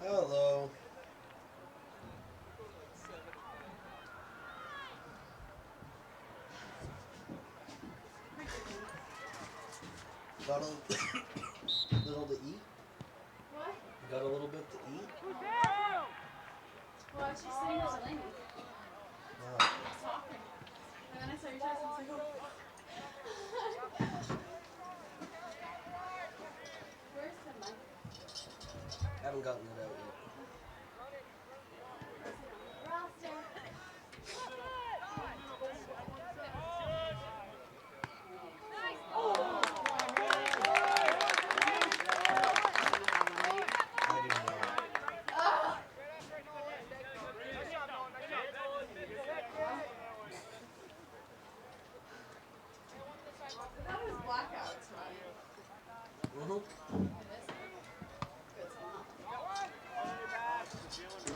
Hello. Got a little to eat? What? Got a little bit to eat? Well, she's sitting next to Lainey. Wow. I was talking. And then I saw your text and I was like, oh. Where's the mic? Haven't gotten it out yet. Roster. I didn't know. That was blackouts, right? Mm-hmm. Good spot. The stairs of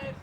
shame.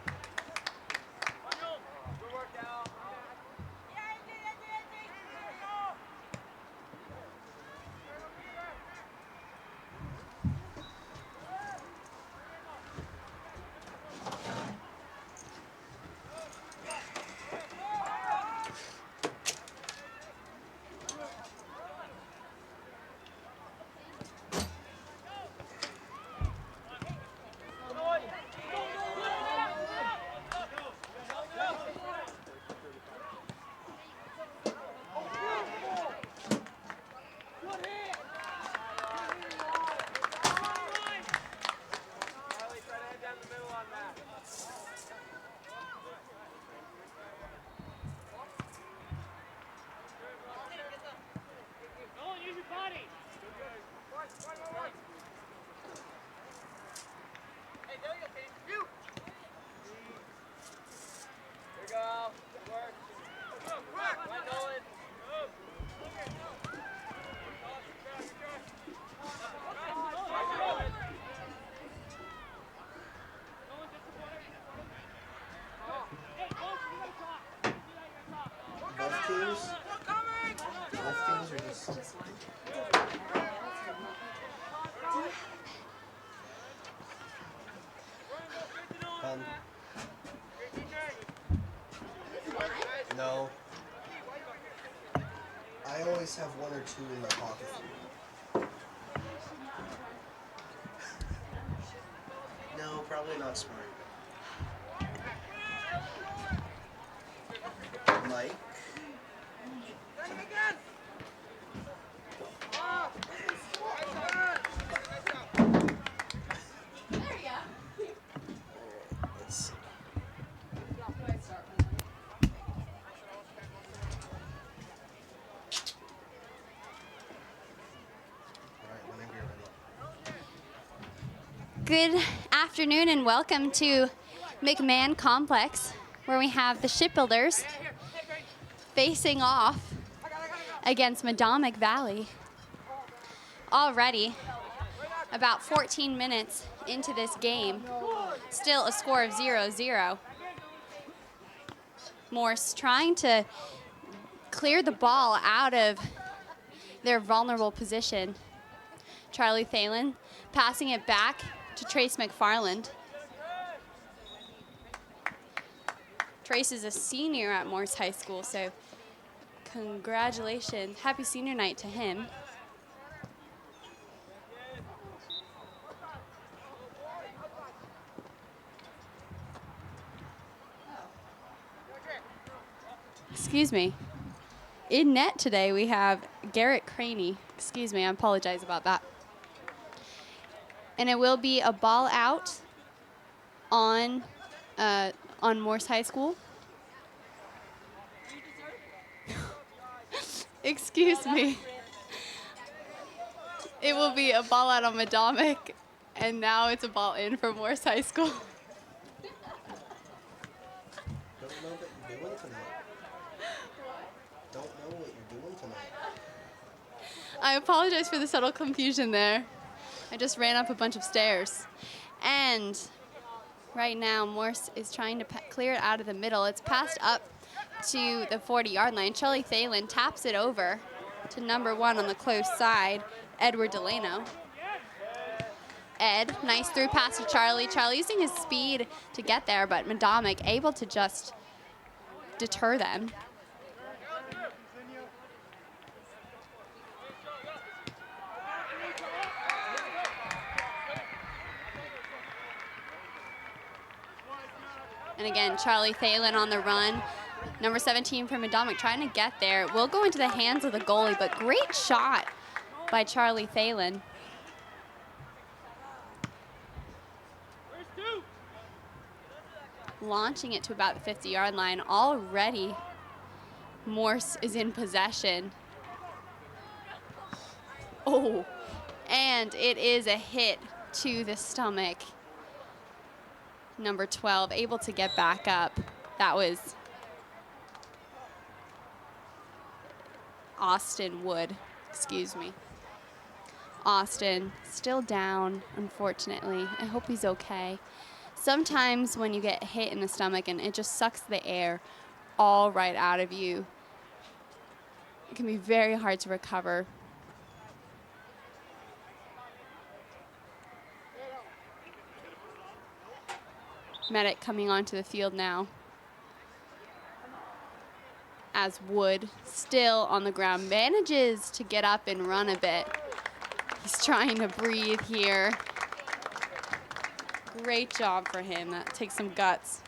Both teams? Both teams are just... Just one. No. I always have one or two in my pocket. No, probably not smart. Mike? There you go. Let's see. Do I start one? Alright, whenever you're ready. Good afternoon and welcome to McMahon Complex, where we have the shipbuilders facing off against Medomak Valley. Already about 14 minutes into this game, still a score of 0-0. Morse trying to clear the ball out of their vulnerable position. Charlie Thalen passing it back to Trace McFarland. Trace is a senior at Morse High School, so congratulations. Happy senior night to him. Excuse me. In net today, we have Garrett Craney. Excuse me, I apologize about that. And it will be a ball out on Morse High School. Excuse me. It will be a ball out on Medomak, and now it's a ball in for Morse High School. Don't know what you're doing tonight. Don't know what you're doing tonight. I apologize for the subtle confusion there. I just ran up a bunch of stairs. And right now, Morse is trying to clear it out of the middle. It's passed up to the 40-yard line. Charlie Thalen taps it over to number 1 on the close side, Edward Delano. Ed, nice through pass to Charlie. Charlie using his speed to get there, but Medomak able to just deter them. And again, Charlie Thalen on the run. Number 17 for Medomak trying to get there. Will go into the hands of the goalie, but great shot by Charlie Thalen. Launching it to about the 50-yard line. Already, Morse is in possession. Oh, and it is a hit to the stomach. Number 12, able to get back up. That was Austin Wood, excuse me. Austin, still down, unfortunately. I hope he's okay. Sometimes when you get hit in the stomach and it just sucks the air all right out of you, it can be very hard to recover. Medic coming onto the field now. As Wood, still on the ground, manages to get up and run a bit. He's trying to breathe here. Great job for him. That takes some guts,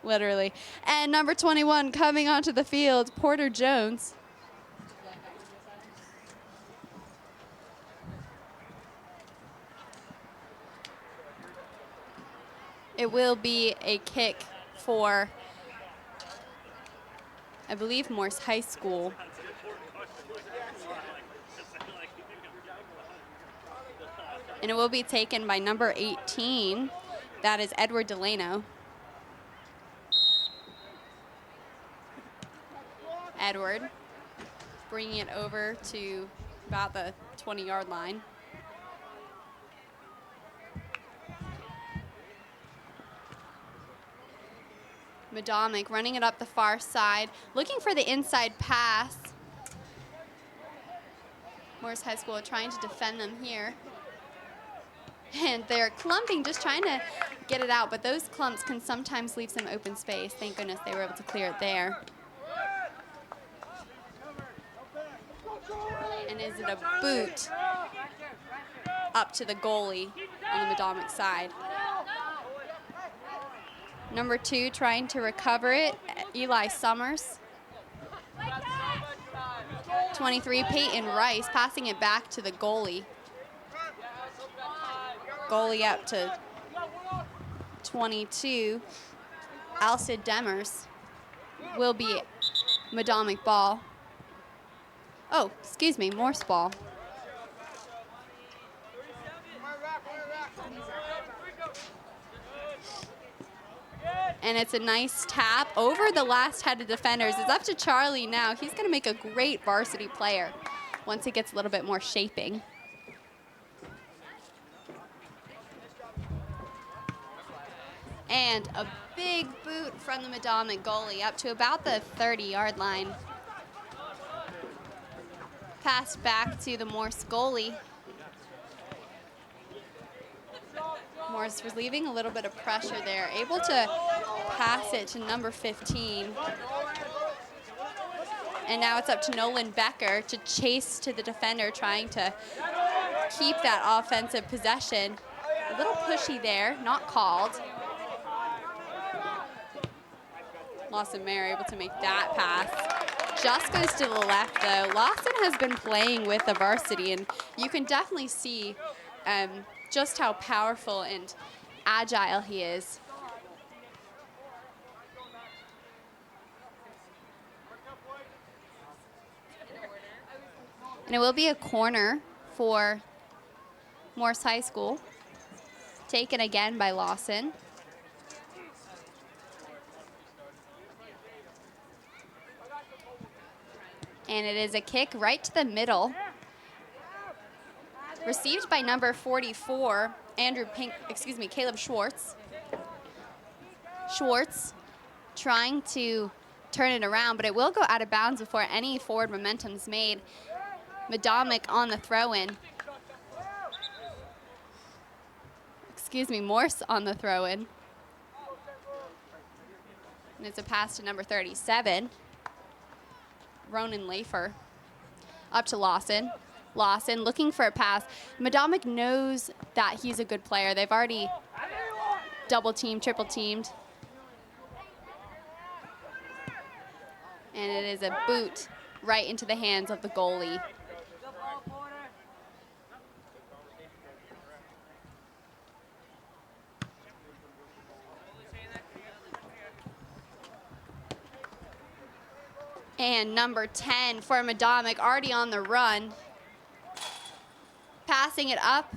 literally. And number 21 coming onto the field, Porter Jones. It will be a kick for, I believe, Morse High School. And it will be taken by number 18. That is Edward Delano. Edward bringing it over to about the 20-yard line. Medomak running it up the far side, looking for the inside pass. Morse High School trying to defend them here. And they're clumping, just trying to get it out, but those clumps can sometimes leave some open space. Thank goodness they were able to clear it there. And is it a boot up to the goalie on the Medomak side? Number 2 trying to recover it, Eli Summers. 23, Peyton Rice, passing it back to the goalie. Goalie up to 22, Alcid Demers. Will be Medomak ball. Oh, excuse me, Morse ball. And it's a nice tap over the last head of defenders. It's up to Charlie now. He's going to make a great varsity player once he gets a little bit more shaping. And a big boot from the Medomak goalie up to about the 30-yard line. Pass back to the Morse goalie. Morse relieving a little bit of pressure there, able to pass it to number 15. And now it's up to Nolan Becker to chase to the defender, trying to keep that offensive possession. A little pushy there, not called. Lawson Mayer able to make that pass. Just goes to the left, though. Lawson has been playing with the varsity, and you can definitely see just how powerful and agile he is. And it will be a corner for Morse High School, taken again by Lawson. And it is a kick right to the middle. Received by number 44, Caleb Schwartz. Schwartz trying to turn it around, but it will go out of bounds before any forward momentum's made. Medomak on the throw-in. Morse on the throw-in. And it's a pass to number 37, Ronan Lafer. Up to Lawson. Lawson looking for a pass. Medomak knows that he's a good player. They've already double-teamed, triple-teamed. And it is a boot right into the hands of the goalie. And number 10 for Medomak, already on the run. Passing it up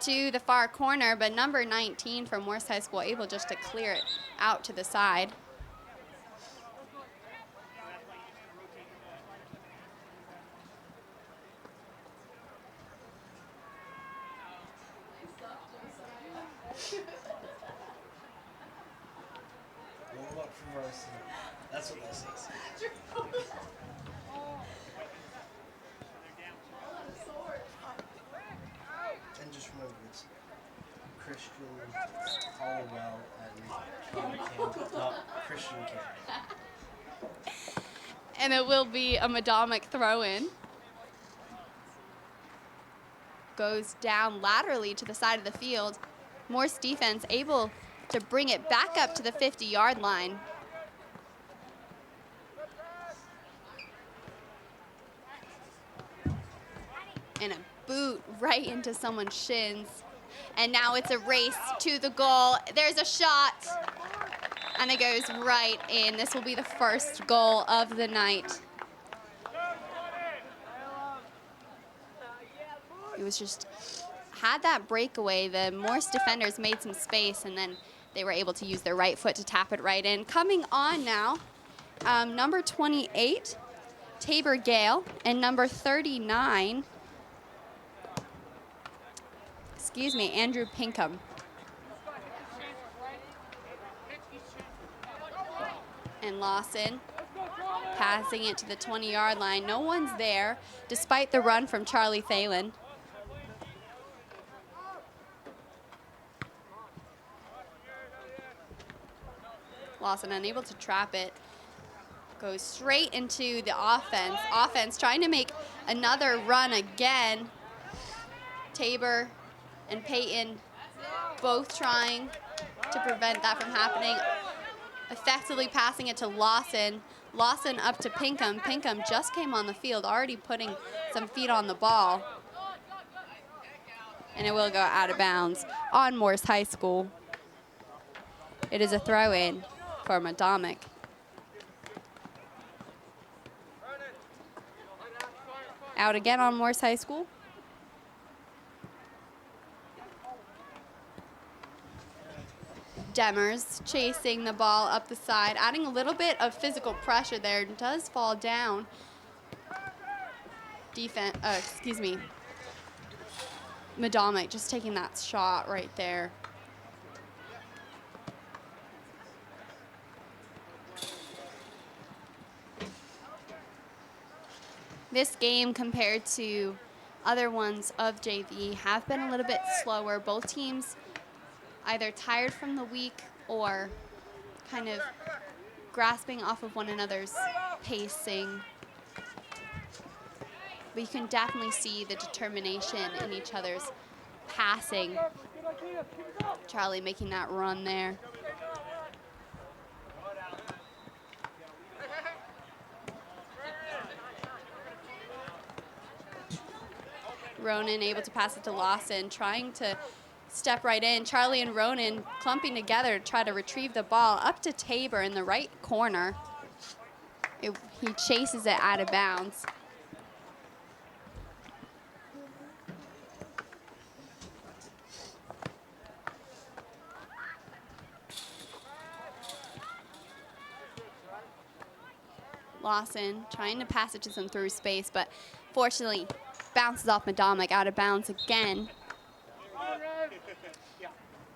to the far corner, but number 19 from Morse High School able just to clear it out to the side. Warm up for varsity. That's what this is. And just remember, it's Christian Hollowell and Camp, not Christian Camp. And it will be a Medomak throw-in. Goes down laterally to the side of the field. Morse defense able to bring it back up to the 50-yard line. And a boot right into someone's shins. And now it's a race to the goal. There's a shot. And it goes right in. This will be the first goal of the night. It was just, had that breakaway. The Morse defenders made some space, and then they were able to use their right foot to tap it right in. Coming on now, number 28, Tabor Gale, and number 39, Andrew Pinkham. And Lawson passing it to the 20-yard line. No one's there, despite the run from Charlie Thalen. Lawson unable to trap it. Goes straight into the offense. Offense trying to make another run again. Tabor and Peyton both trying to prevent that from happening. Effectively passing it to Lawson. Lawson up to Pinkham. Pinkham just came on the field, already putting some feet on the ball. And it will go out of bounds on Morse High School. It is a throw-in for Medomak. Out again on Morse High School. Demers chasing the ball up the side, adding a little bit of physical pressure there. It does fall down. Medomak just taking that shot right there. This game compared to other ones of JV have been a little bit slower. Both teams either tired from the week or kind of grasping off of one another's pacing. But you can definitely see the determination in each other's passing. Charlie making that run there. Ronan able to pass it to Lawson, trying to step right in. Charlie and Ronan clumping together to try to retrieve the ball up to Tabor in the right corner. He chases it out of bounds. Lawson trying to pass it to some through space, but fortunately bounces off Medomak, out of bounds again.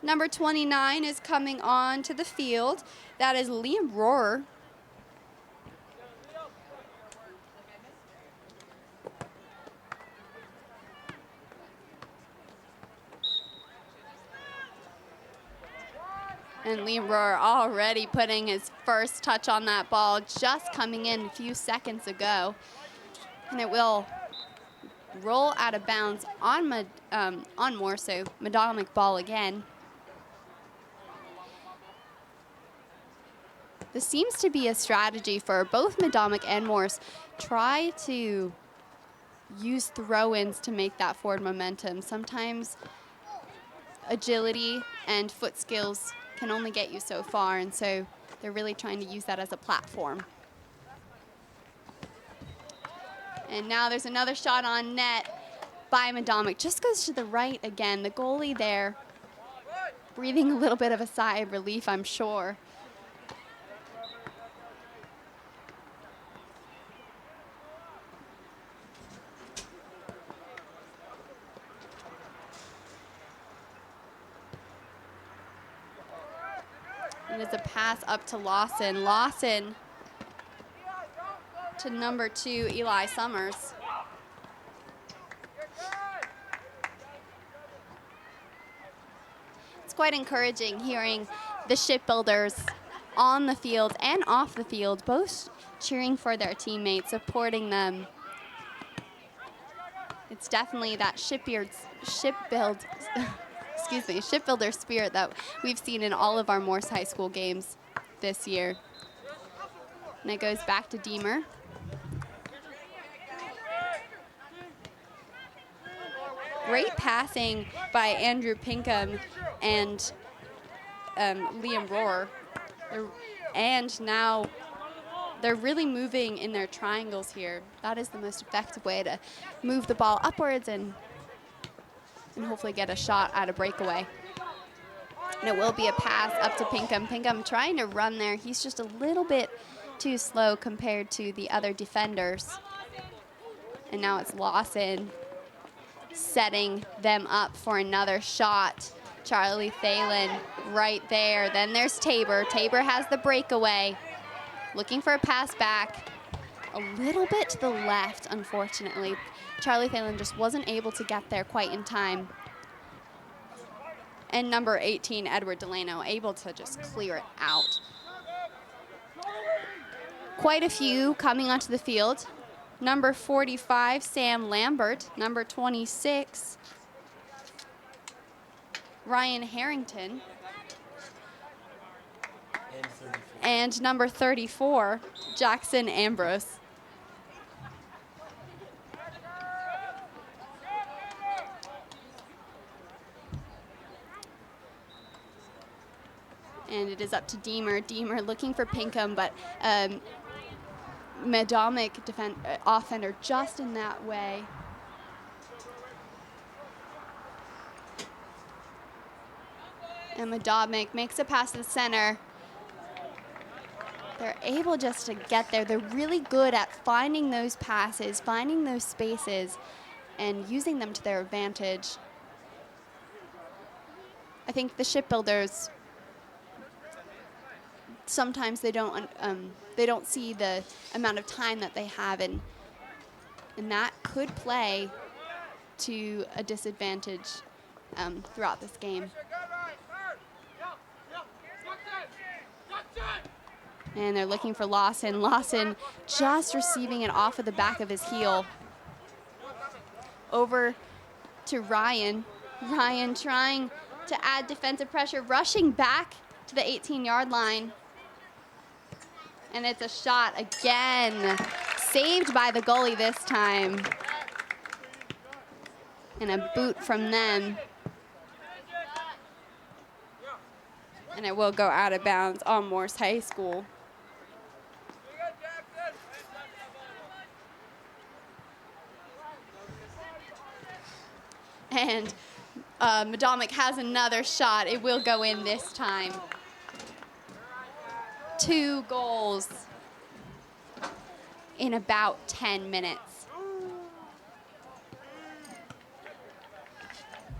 Number 29 is coming on to the field. That is Liam Rohrer. And Liam Rohrer already putting his first touch on that ball, just coming in a few seconds ago. And it will roll out of bounds on Morse, so Medomak ball again. This seems to be a strategy for both Medomak and Morse. Try to use throw-ins to make that forward momentum. Sometimes agility and foot skills can only get you so far, and so they're really trying to use that as a platform. And now there's another shot on net by Medomak. Just goes to the right again. The goalie there breathing a little bit of a sigh of relief, I'm sure. And it's a pass up to Lawson. Lawson to number 2, Eli Summers. It's quite encouraging hearing the shipbuilders on the field and off the field, both cheering for their teammates, supporting them. It's definitely that shipbuilder spirit that we've seen in all of our Morse High School games this year. And it goes back to Deemer. Great passing by Andrew Pinkham and Liam Rohrer. And now they're really moving in their triangles here. That is the most effective way to move the ball upwards and hopefully get a shot at a breakaway. And it will be a pass up to Pinkham. Pinkham trying to run there. He's just a little bit too slow compared to the other defenders. And now it's Lawson setting them up for another shot. Charlie Thalen right there. Then there's Tabor. Tabor has the breakaway. Looking for a pass back. A little bit to the left, unfortunately. Charlie Thalen just wasn't able to get there quite in time. And number 18, Edward Delano, able to just clear it out. Quite a few coming onto the field. Number 45, Sam Lambert. Number 26, Ryan Harrington. And number 34, Jackson Ambrose. And it is up to Deemer. Deemer looking for Pinkham, but Medomak offender just in that way. And Medomak makes a pass to the center. They're able just to get there. They're really good at finding those passes, finding those spaces, and using them to their advantage. I think the shipbuilders, sometimes they don't see the amount of time that they have, and that could play to a disadvantage throughout this game. And they're looking for Lawson. Lawson just receiving it off of the back of his heel. Over to Ryan. Ryan trying to add defensive pressure, rushing back to the 18-yard line. And it's a shot again. Saved by the goalie this time. And a boot from them. And it will go out of bounds on Morse High School. And Medomak has another shot. It will go in this time. 2 goals in about 10 minutes.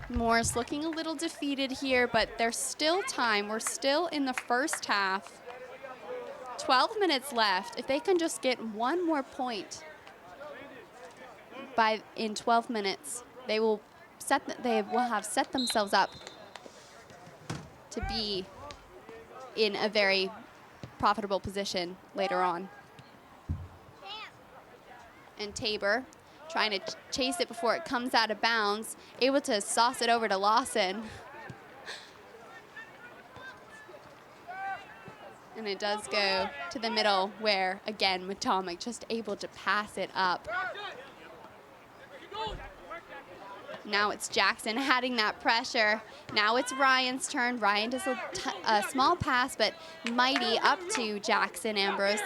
Morse looking a little defeated here, but there's still time. We're still in the first half. 12 minutes left. If they can just get one more point in 12 minutes, they will have set themselves up to be in a very profitable position later on. And Tabor trying to chase it before it comes out of bounds, able to sauce it over to Lawson. And it does go to the middle where, again, Medomak just able to pass it up. Now it's Jackson adding that pressure. Now it's Ryan's turn. Ryan does a small pass, but mighty up to Jackson Ambrose.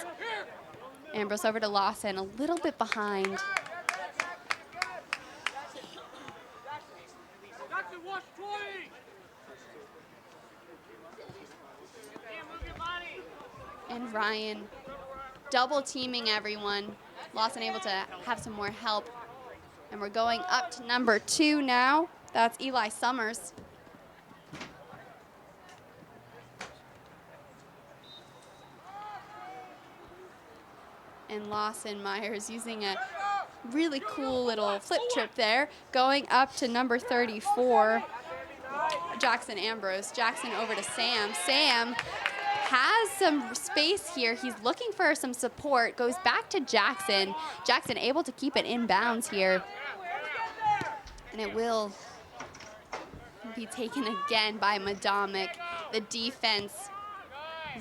Ambrose over to Lawson, a little bit behind. And Ryan double teaming everyone. Lawson able to have some more help. And we're going up to number 2 now. That's Eli Summers. And Lawson Myers using a really cool little flip trip there. Going up to number 34, Jackson Ambrose. Jackson over to Sam. Sam has some space here. He's looking for some support. Goes back to Jackson. Jackson able to keep it in bounds here. And it will be taken again by Medomak. The defense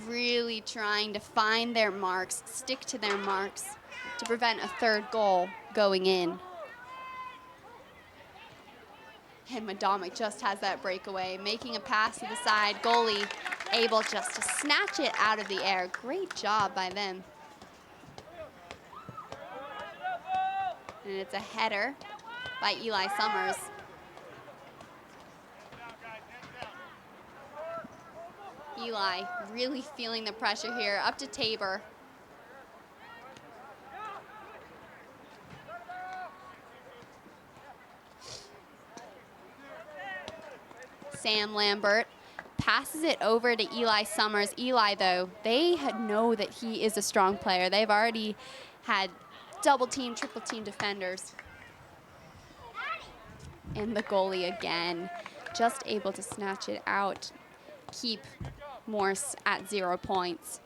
really trying to find their marks, stick to their marks to prevent a 3rd goal going in. And Medomak just has that breakaway, making a pass to the side. Goalie able just to snatch it out of the air. Great job by them. And it's a header by Eli Summers. Eli really feeling the pressure here. Up to Tabor. Sam Lambert passes it over to Eli Summers. Eli, though, they know that he is a strong player. They've already had double team, triple team defenders. And the goalie again, just able to snatch it out, keep Morse at 0 points.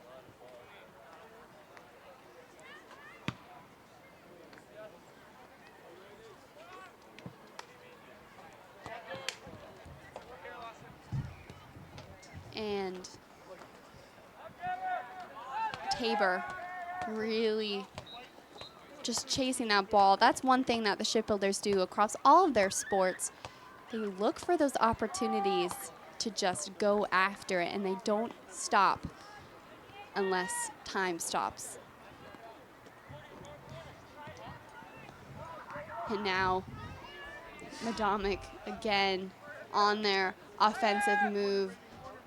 And Tabor really just chasing that ball. That's one thing that the shipbuilders do across all of their sports. They look for those opportunities to just go after it, and they don't stop unless time stops. And now Medomak again on their offensive move,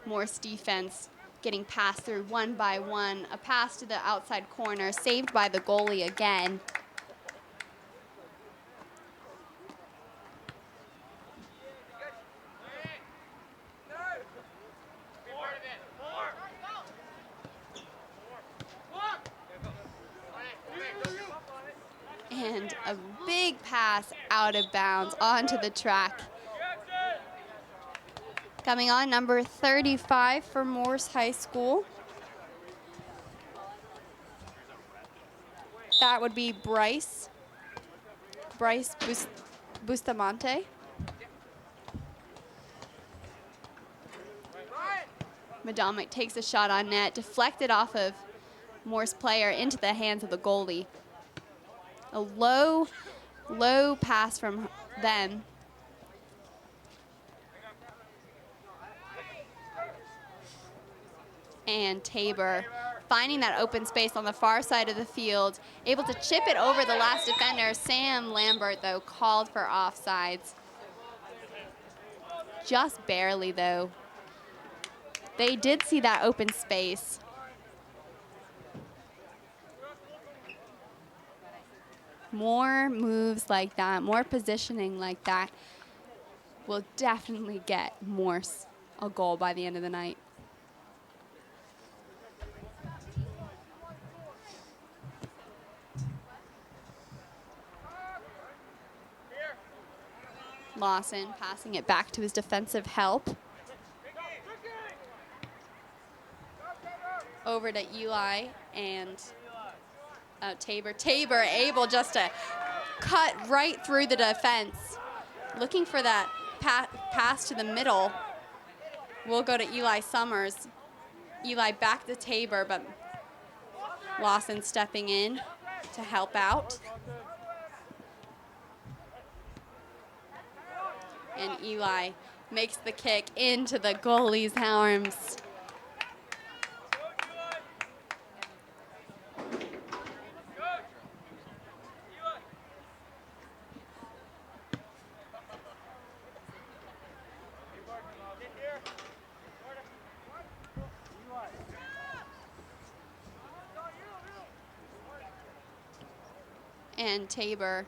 Morse defense getting passed through one by one. A pass to the outside corner, saved by the goalie again. And a big pass out of bounds onto the track. Coming on, number 35 for Morse High School. That would be Bryce Bustamante. Medomak takes a shot on net, deflected off of Morse player into the hands of the goalie. A low pass from them. And Tabor finding that open space on the far side of the field, able to chip it over the last defender. Sam Lambert, though, called for offsides. Just barely, though. They did see that open space. More moves like that, more positioning like that will definitely get Morse a goal by the end of the night. Lawson passing it back to his defensive help. Over to Eli and Tabor. Tabor able just to cut right through the defense. Looking for that pass to the middle. We'll go to Eli Summers. Eli back to Tabor, but Lawson stepping in to help out. And Eli makes the kick into the goalie's arms. And Tabor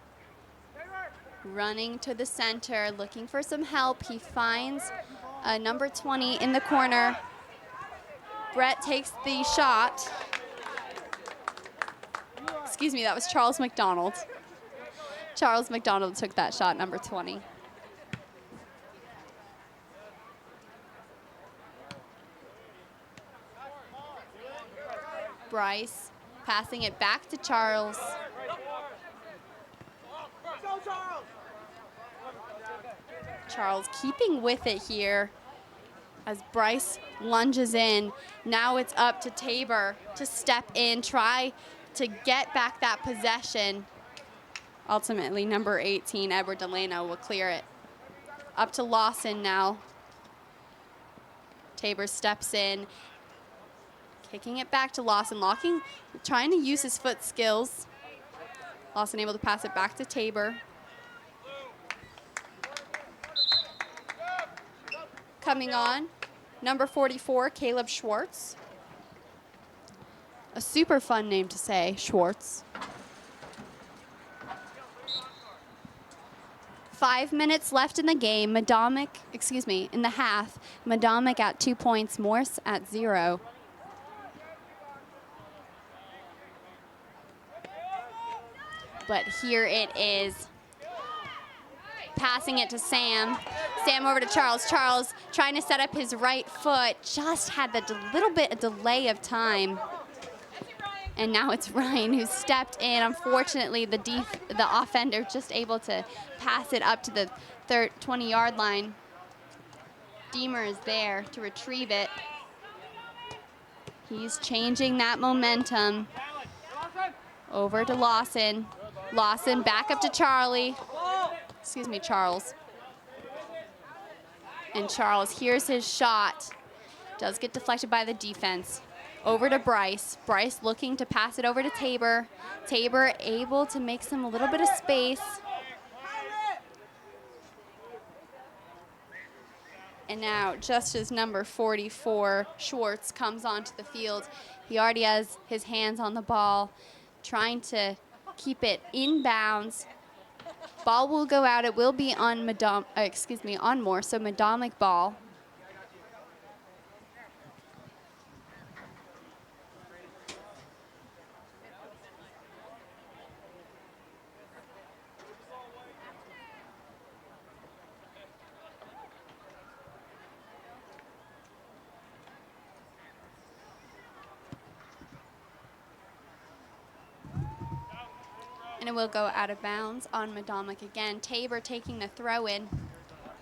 running to the center, looking for some help. He finds number 20 in the corner. Brett takes the shot. Excuse me, that was Charles McDonald. Charles McDonald took that shot, number 20. Bryce passing it back to Charles. Charles keeping with it here as Bryce lunges in. Now it's up to Tabor to step in, try to get back that possession. Ultimately, number 18, Edward Delano, will clear it. Up to Lawson now. Tabor steps in, kicking it back to Lawson, trying to use his foot skills. Lawson able to pass it back to Tabor. Coming on, number 44, Caleb Schwartz. A super fun name to say, Schwartz. 5 minutes left in the game. in the half. Medomak at 2 points, Morse at 0. But here it is. Passing it to Sam. Sam over to Charles. Charles trying to set up his right foot. Just had the little bit of delay of time. And now it's Ryan who stepped in. Unfortunately, the offender just able to pass it up to the 20-yard line. Deemer is there to retrieve it. He's changing that momentum. Over to Lawson. Lawson back up to Charles. And Charles hears his shot. Does get deflected by the defense. Over to Bryce. Bryce looking to pass it over to Tabor. Tabor able to make a little bit of space. And now, just as number 44, Schwartz, comes onto the field, he already has his hands on the ball, trying to keep it in bounds. Ball will go out. It will be on on Morse, so Medomak ball. And it will go out of bounds on Medomak again. Tabor taking the throw in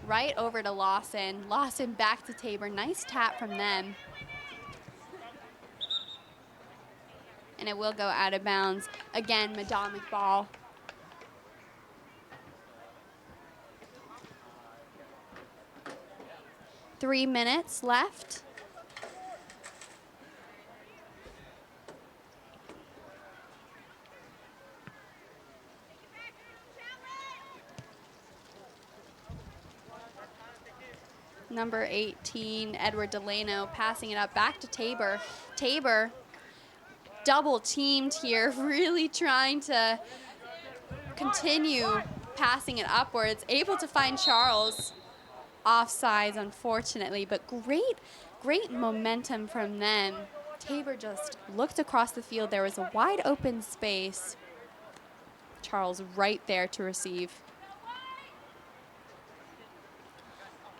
right over to Lawson. Lawson back to Tabor. Nice tap from them. And it will go out of bounds. Again, Medomak ball. Three minutes left. Number 18, Edward Delano, passing it up back to Tabor. Tabor double teamed here, really trying to continue passing it upwards. Able to find Charles. Offsides, unfortunately, but great momentum from them. Tabor just looked across the field. There was a wide open space. Charles right there to receive.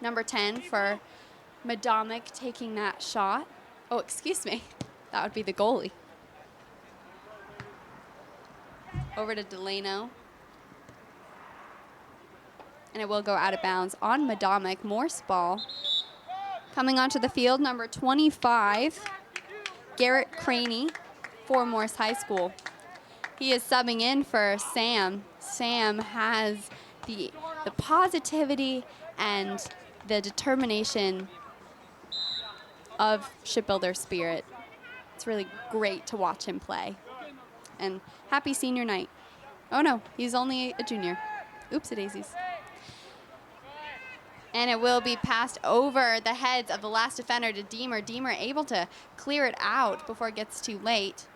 Number 10 for Medomak taking that shot. Oh, excuse me. That would be the goalie. Over to Delano. And it will go out of bounds on Medomak. Morse ball. Coming onto the field, number 25, Garrett Craney for Morse High School. He is subbing in for Sam. Sam has the positivity and the determination of shipbuilder spirit. It's really great to watch him play. And happy senior night. Oh no, he's only a junior. Oops-a-daisies. And it will be passed over the heads of the last defender to Deemer. Deemer able to clear it out before it gets too late.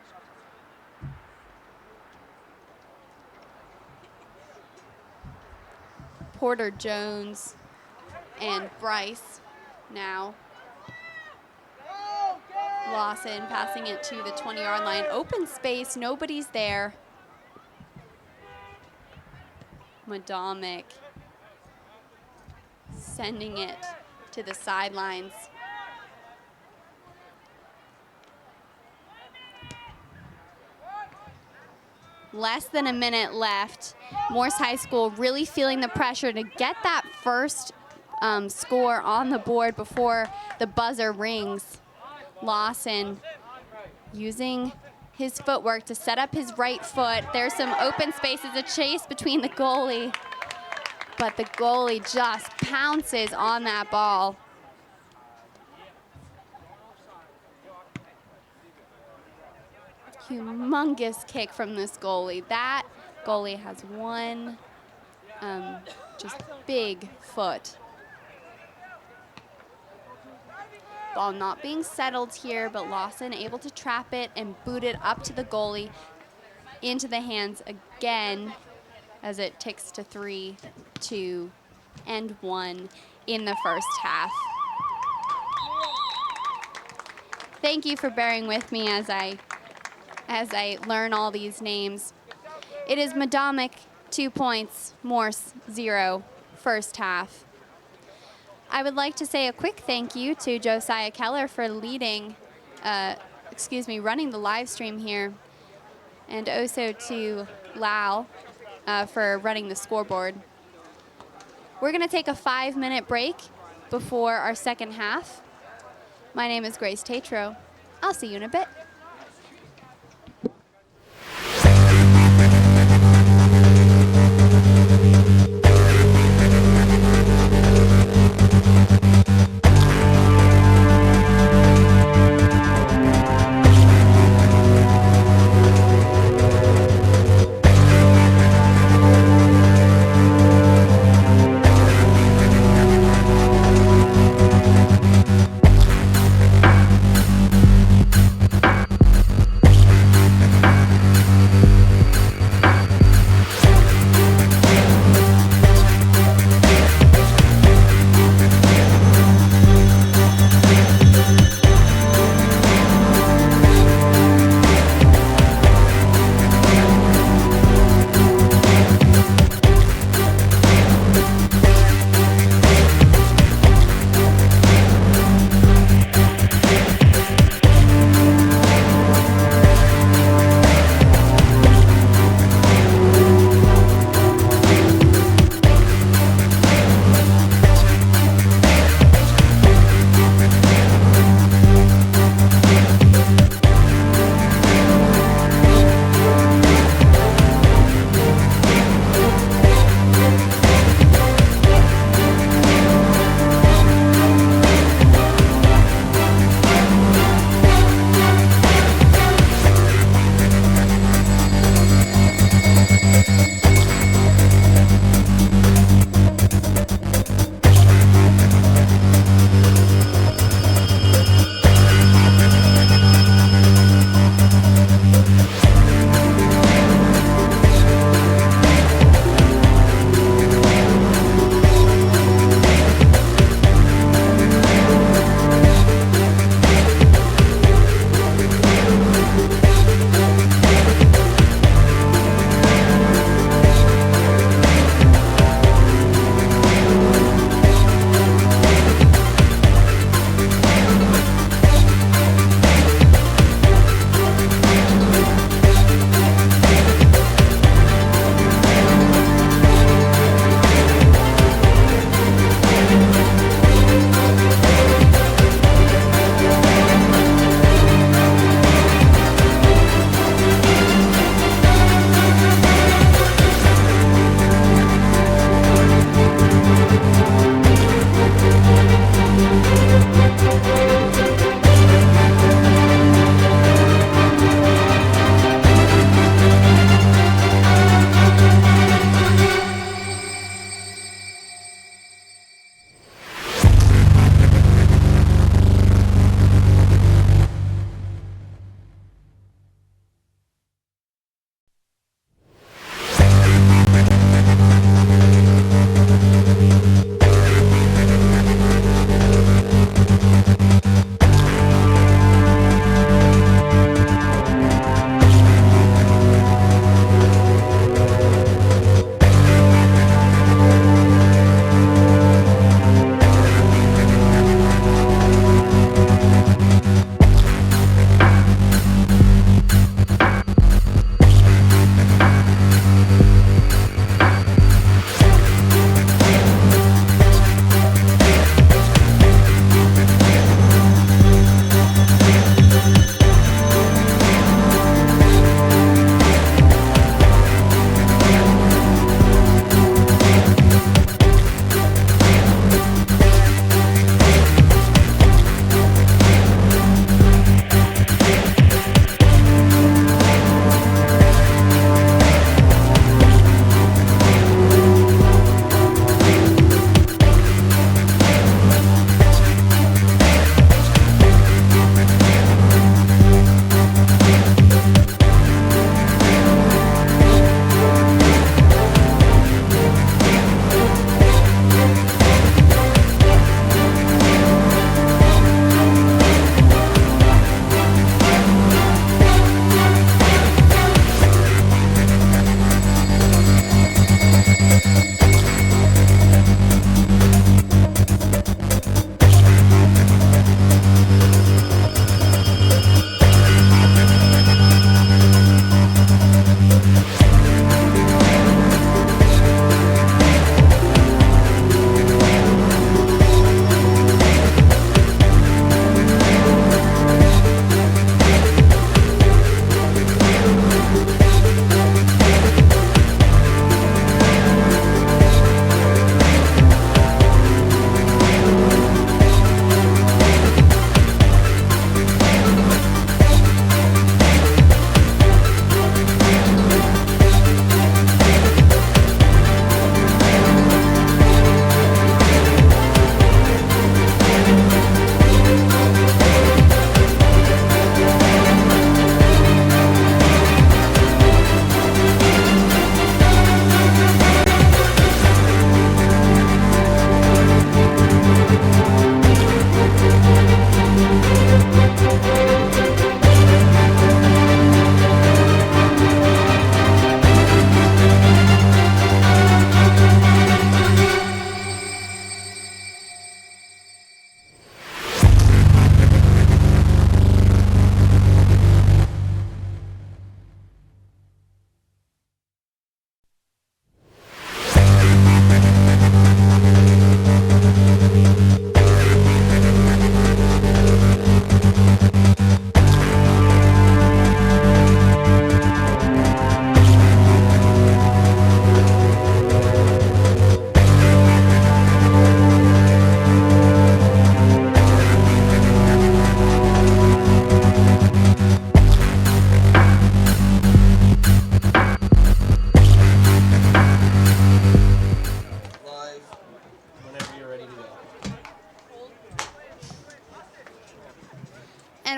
Porter Jones and Bryce now. Lawson passing it to the 20-yard line. Open space, nobody's there. Medomak sending it to the sidelines. Less than a minute left. Morse High School really feeling the pressure to get that first score on the board before the buzzer rings. Lawson using his footwork to set up his right foot. There's some open spaces, a chase between the goalie, but the goalie just pounces on that ball. Humongous kick from this goalie. That goalie has one just big foot. Ball not being settled here, but Lawson able to trap it and boot it up to the goalie into the hands again as it ticks to 3, 2, and 1 in the first half. Thank you for bearing with me as I learn all these names. It is Medomak 2 points, Morse 0, first half. I would like to say a quick thank you to Josiah Keller for running the live stream here, and also to Lau for running the scoreboard. We're going to take a 5-minute break before our second half. My name is Grace Tatro. I'll see you in a bit.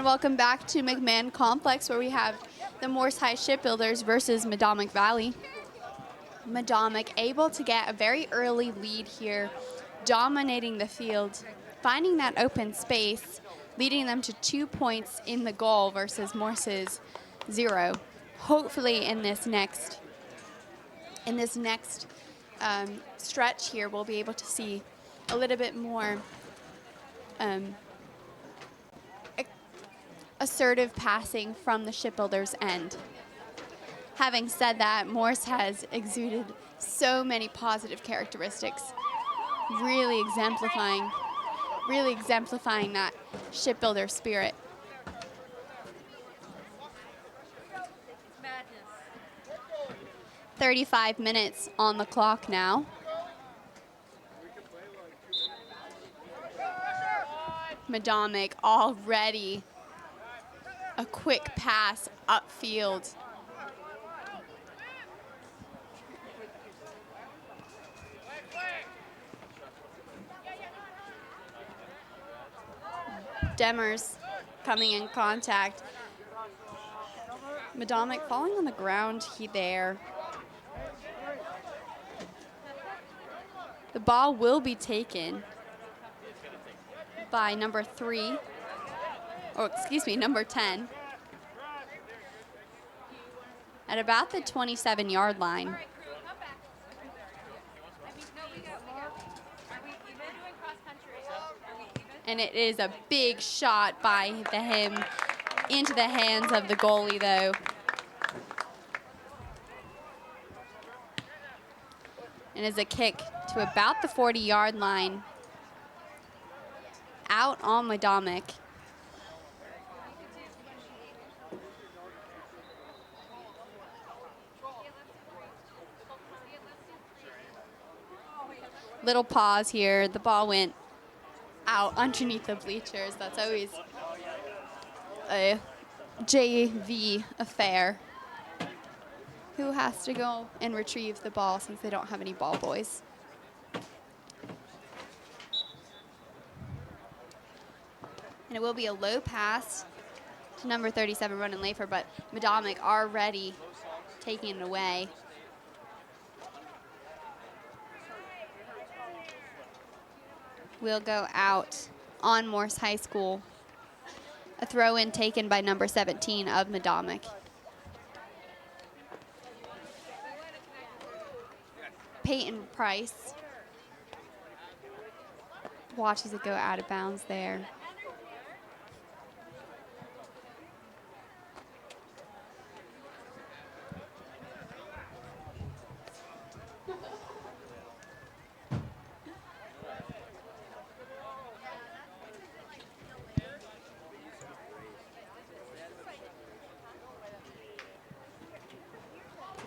welcome back to McMahon Complex, where we have the Morse High Shipbuilders versus Medomak Valley. Medomak able to get a very early lead here, dominating the field, finding that open space, leading them to 2 points in the goal versus Morse's 0. Hopefully in this next stretch here, we'll be able to see a little bit more assertive passing from the shipbuilders' end. Having said that, Morse has exuded so many positive characteristics, really exemplifying that shipbuilder spirit. 35 minutes on the clock now. Medomak already a quick pass upfield. Demers coming in contact. Medomak falling on the ground there. The ball will be taken by number 10. At about the 27-yard line. And it is a big shot by him into the hands of the goalie, though. And is a kick to about the 40-yard line. Out on Medomak. Little pause here. The ball went out underneath the bleachers. That's always a JV affair. Who has to go and retrieve the ball since they don't have any ball boys? And it will be a low pass to number 37, Ronan Lafer, but Medomak already taking it away. Will go out on Morse High School. A throw-in taken by number 17 of Medomak. Peyton Price watches it go out of bounds there.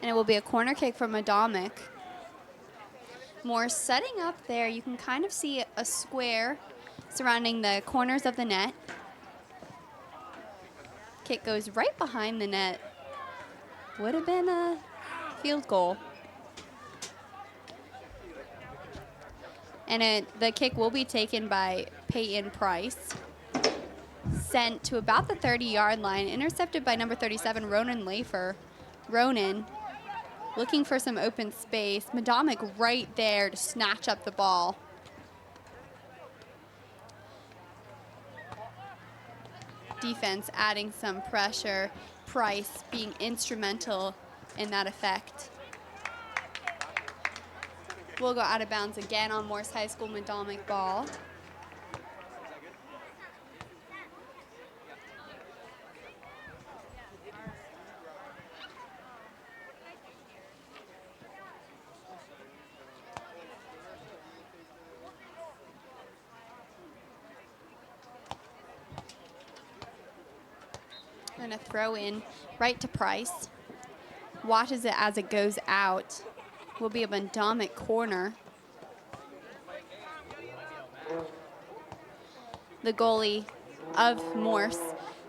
And it will be a corner kick from Medomak. Morse setting up there. You can kind of see a square surrounding the corners of the net. Kick goes right behind the net. Would have been a field goal. And the kick will be taken by Peyton Price. Sent to about the 30-yard line. Intercepted by number 37, Ronan Lafer. Ronan looking for some open space. Medomak right there to snatch up the ball. Defense adding some pressure. Price being instrumental in that effect. We'll go out of bounds again on Morse High School. Medomak ball. Going to throw in right to Price. Watches it as it goes out. Will be a Medomak corner. The goalie of Morse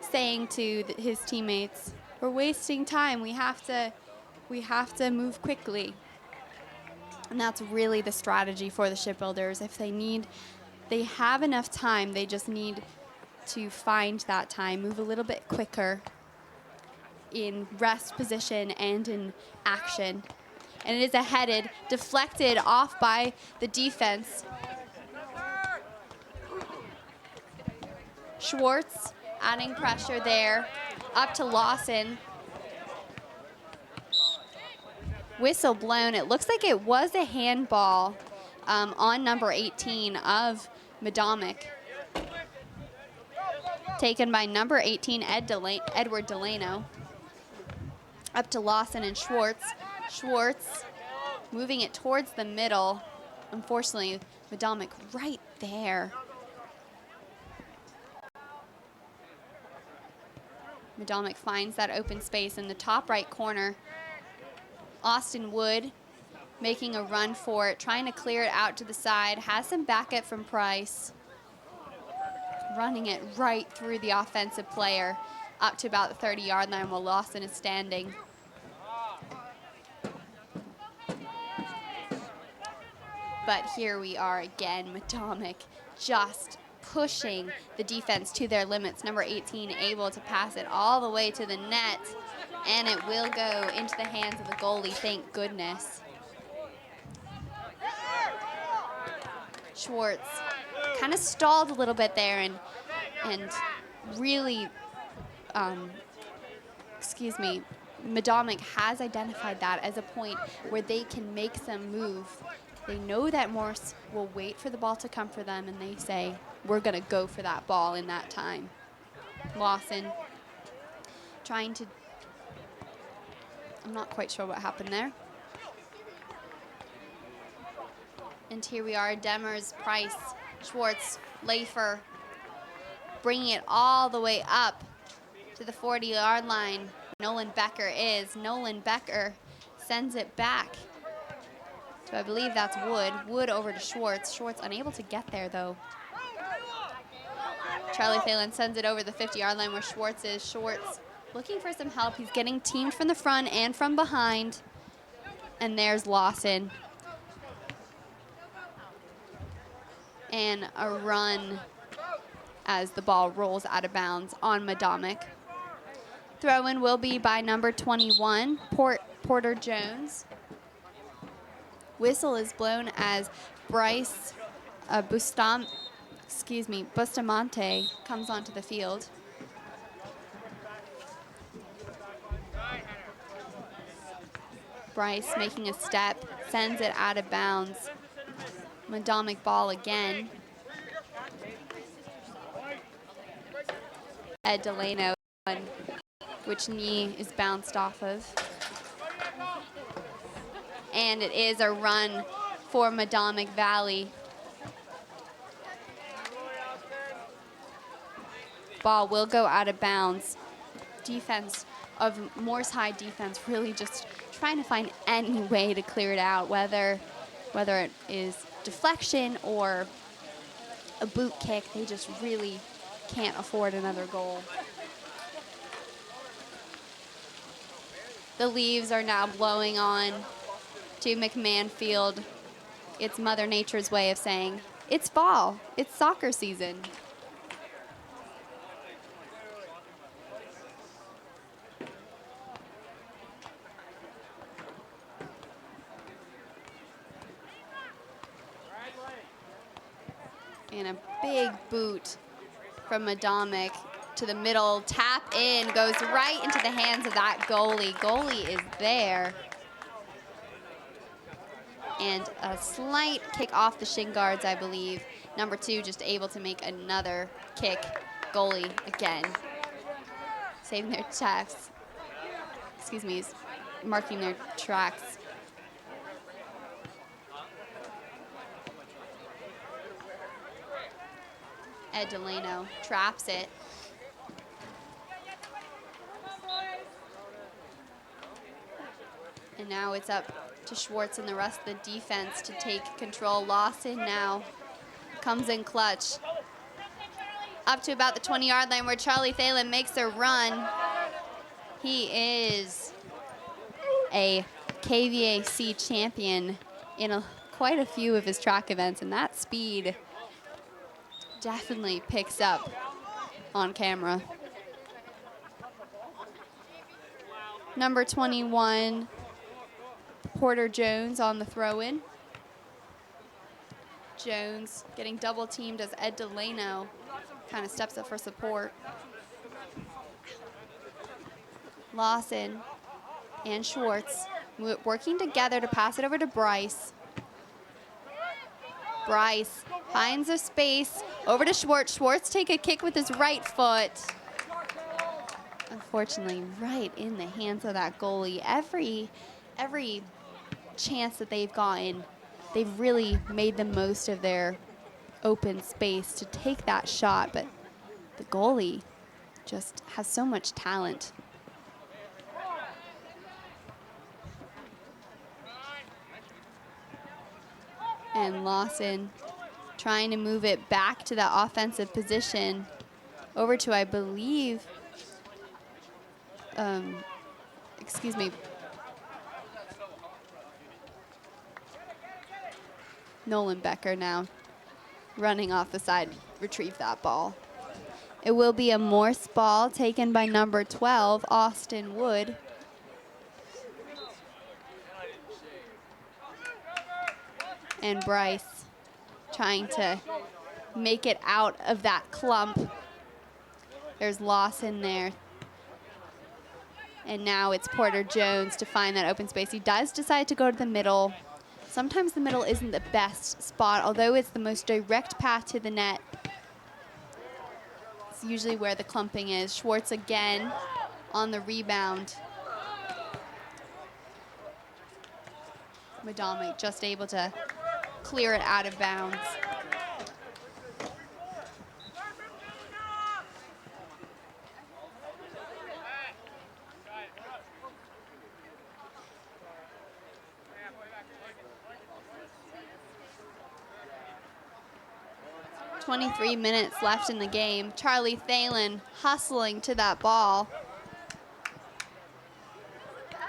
saying to his teammates, "We're wasting time. We have to move quickly." And that's really the strategy for the shipbuilders. If they have enough time, they just need to find that time, move a little bit quicker in rest position and in action. And it is a headed, deflected off by the defense. Schwartz adding pressure there, up to Lawson. Whistle blown. It looks like it was a handball on number 18 of Medomak. Taken by number 18, Edward Delano. Up to Lawson and Schwartz. Schwartz moving it towards the middle. Unfortunately, Medomak right there. Medomak finds that open space in the top right corner. Austin Wood making a run for it, trying to clear it out to the side. Has some backup from Price. Running it right through the offensive player up to about the 30-yard line while Lawson is standing. But here we are again, Medomak just pushing the defense to their limits. Number 18 able to pass it all the way to the net, and it will go into the hands of the goalie, thank goodness. Schwartz kind of stalled a little bit there and really, Medomak has identified that as a point where they can make some move. They know that Morse will wait for the ball to come for them, and they say, we're going to go for that ball in that time. Lawson trying to, I'm not quite sure what happened there. And here we are, Demers, Price, Schwartz, Lafer, bringing it all the way up to the 40-yard line. Nolan Becker sends it back. So I believe that's Wood. Wood over to Schwartz. Schwartz unable to get there, though. Charlie Thalen sends it over the 50-yard line where Schwartz is. Schwartz looking for some help. He's getting teamed from the front and from behind. And there's Lawson. And a run as the ball rolls out of bounds on Medomak. Throw-in will be by number 21, Porter Jones. Whistle is blown as Bryce Bustamante comes onto the field. Bryce making a step, sends it out of bounds. Medomak ball again. Ed Delano, which knee is bounced off of. And it is a run for Medomak Valley. Ball will go out of bounds. Defense of Morse High defense really just trying to find any way to clear it out, whether it is deflection or a boot kick. They just really can't afford another goal. The leaves are now blowing on to McMahon Field. It's Mother Nature's way of saying, it's fall, it's soccer season. And a big boot from Medomak to the middle, tap in, goes right into the hands of that goalie. Goalie is there. And a slight kick off the shin guards, I believe. Number 2 just able to make another kick. Goalie again. Saving their tracks. Marking their tracks. Ed Delano traps it. And now it's up to Schwartz and the rest of the defense to take control. Lawson now comes in clutch. Up to about the 20-yard line where Charlie Thalen makes a run. He is a KVAC champion in quite a few of his track events, and that speed definitely picks up on camera. Number 21, Porter Jones on the throw-in. Jones getting double teamed as Ed Delano kind of steps up for support. Lawson and Schwartz working together to pass it over to Bryce. Bryce finds a space over to Schwartz. Schwartz take a kick with his right foot. Unfortunately, right in the hands of that goalie. Every chance that they've gotten, they've really made the most of their open space to take that shot, but the goalie just has so much talent. And Lawson trying to move it back to that offensive position over to, I believe, excuse me, Nolan Becker now running off the side, retrieve that ball. It will be a Morse ball taken by number 12, Austin Wood. And Bryce trying to make it out of that clump. There's Lawson there. And now it's Porter Jones to find that open space. He does decide to go to the middle. Sometimes the middle isn't the best spot, although it's the most direct path to the net. It's usually where the clumping is. Schwartz again on the rebound. Medomak just able to clear it out of bounds. .23 minutes left in the game. Charlie Thalen hustling to that ball.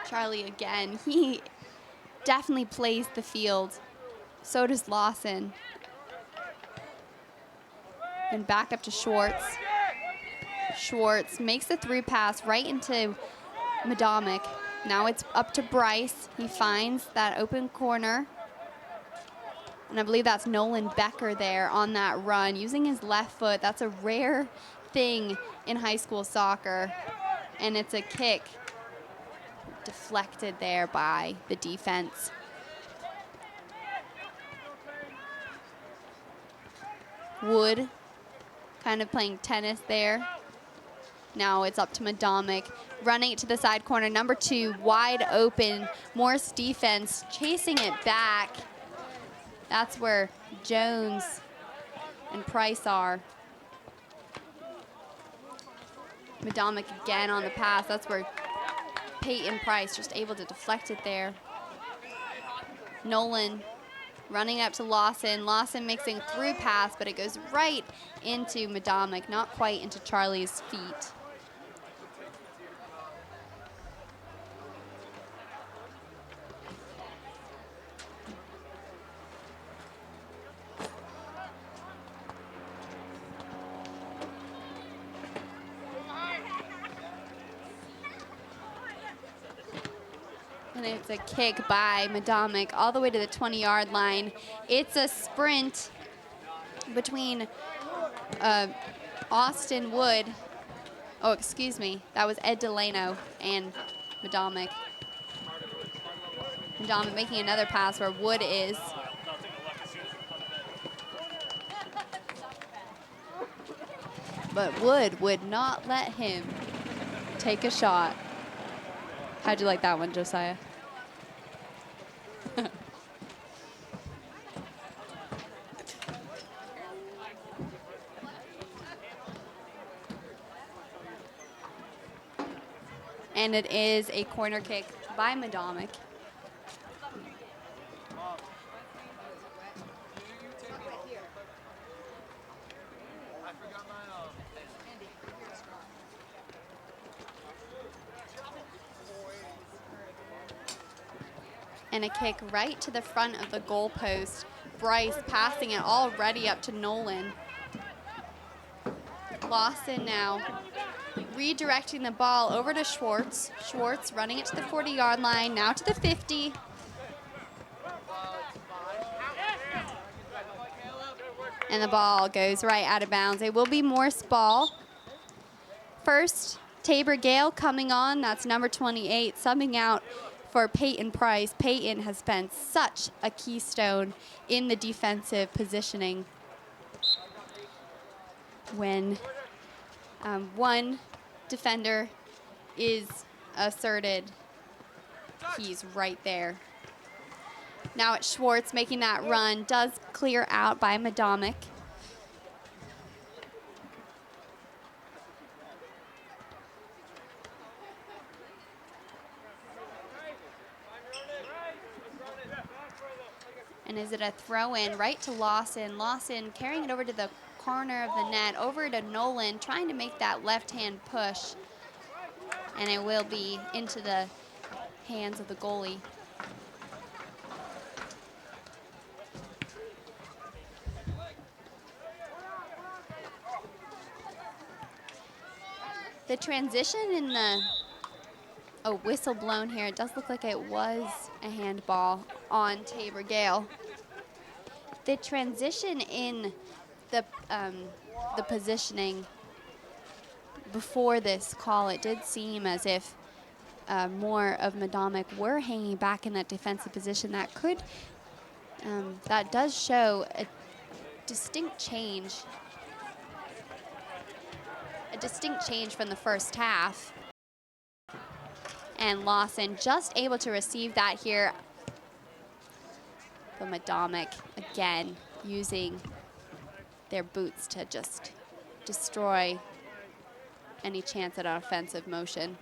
Charlie again, he definitely plays the field. So does Lawson. And back up to Schwartz. Schwartz makes the through pass right into Medomak. Now it's up to Bryce. He finds that open corner. And I believe that's Nolan Becker there on that run, using his left foot. That's a rare thing in high school soccer. And it's a kick deflected there by the defense. Wood kind of playing tennis there. Now it's up to Medomak, running it to the side corner. Number 2, wide open. Morse defense chasing it back. That's where Jones and Price are. Medomak again on the pass. That's where Peyton Price just able to deflect it there. Nolan running up to Lawson. Lawson mixing through pass, but it goes right into Medomak, not quite into Charlie's feet. And it's a kick by Medomak all the way to the 20-yard line. It's a sprint between Austin Wood. Oh, excuse me. That was Ed Delano and Medomak. Medomak making another pass where Wood is. But Wood would not let him take a shot. How'd you like that one, Josiah? And it is a corner kick by Medomak. And a kick right to the front of the goal post. Bryce passing it already up to Nolan. Lawson now redirecting the ball over to Schwartz. Schwartz running it to the 40-yard line, now to the 50. And the ball goes right out of bounds. It will be Morse ball. First, Tabor Gale coming on. That's number 28, subbing out for Peyton Price. Peyton has been such a keystone in the defensive positioning. When one defender is asserted, he's right there. Now it's Schwartz making that run, does clear out by Medomak. And is it a throw in right to Lawson? Lawson carrying it over to the corner of the net, over to Nolan, trying to make that left-hand push. And it will be into the hands of the goalie. The transition in the, whistle blown here. It does look like it was a handball on Tabor Gale. The transition in the positioning before this call, it did seem as if more of Medomak were hanging back in that defensive position. That could, that does show a distinct change. A distinct change from the first half. And Lawson just able to receive that here. But Medomak, again, using their boots to just destroy any chance at an offensive motion.